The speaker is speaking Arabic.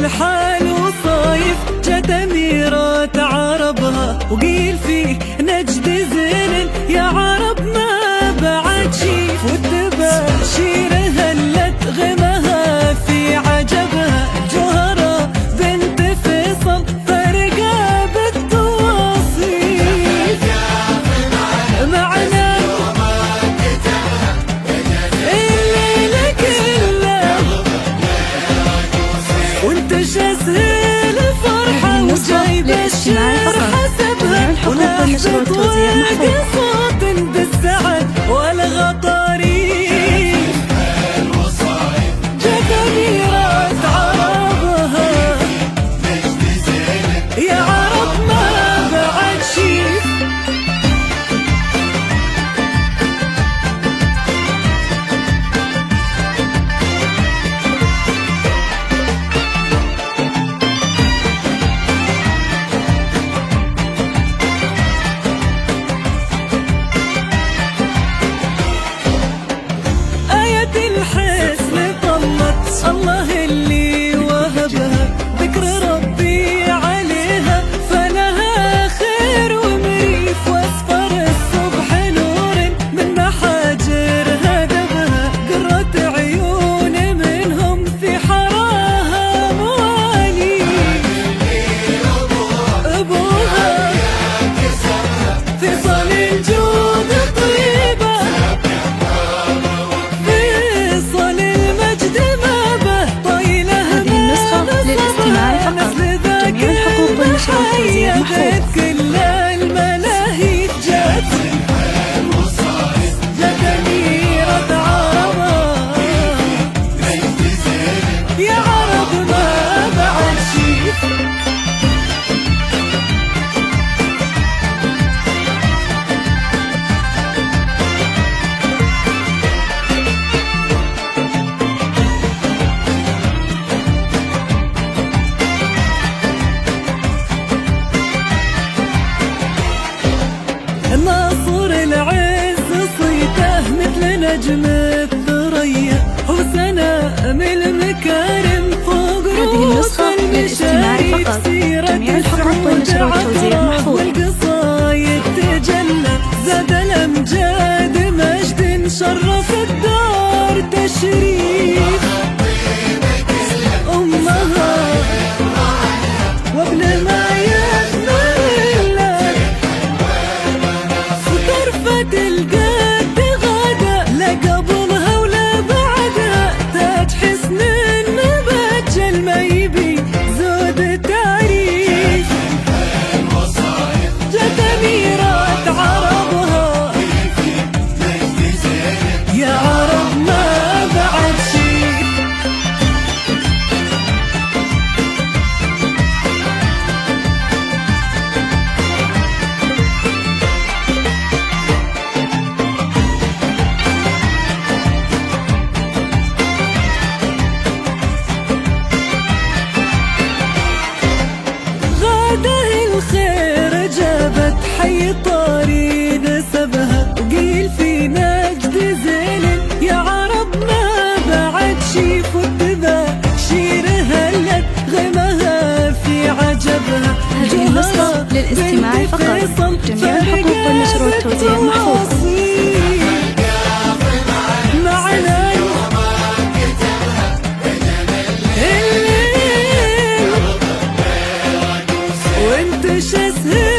الحال وصايف، جت أميرة عربها وقيل فيه نجد زين، يا عرب ما بعد شيف، والتباشير هلت غمها في عجبها، جوهرة بنت فيصل فرقة بالتواصيل، معنا الليلة كلها وانت شاسهل فرحة وجايب الشعر حسبها، ونحبط وادي صوت بالسعد والغطاريف، جت أميرة عربها يا عرب ما بعد شيف. الحسن طلت الله اللي وهبها، ذكر ربي عليها فلها خير ومريف، واصفر الصبح نور من محاجر هدبها، قرة عيون منهم في حراها موالي، ابوها فيصل الجود طيبة، جميع الحقوق والنشر والتوزيع محفوظ. كل الملاهي جت أميرة عربها يا عرب ما بعد شيف. ناصر العز صيته مثل نجم الثريا، وسنام المكارم فوق رؤوس المشاريف، سيرة السعود عطره والقصايد تجلى، زاد الأمجاد مجد شرف الدار تشريف، أمها وابن ما القد غدا، لا قبلها ولا بعدها، تاج حسن مبجل ما يبي زود تعريف، جت أميرة عربها يا عرب ما بعد شيف. الخير جابت حي طاري نسبها، وقيل في نجد زين، يا عرب ما بعد شيف، والتباشير هلت غمها في عجبها، هذه النسخة للاستماع فقط. جميع الحقوق والنشر والتوزيع محفوظ. معنا وانت شاسهل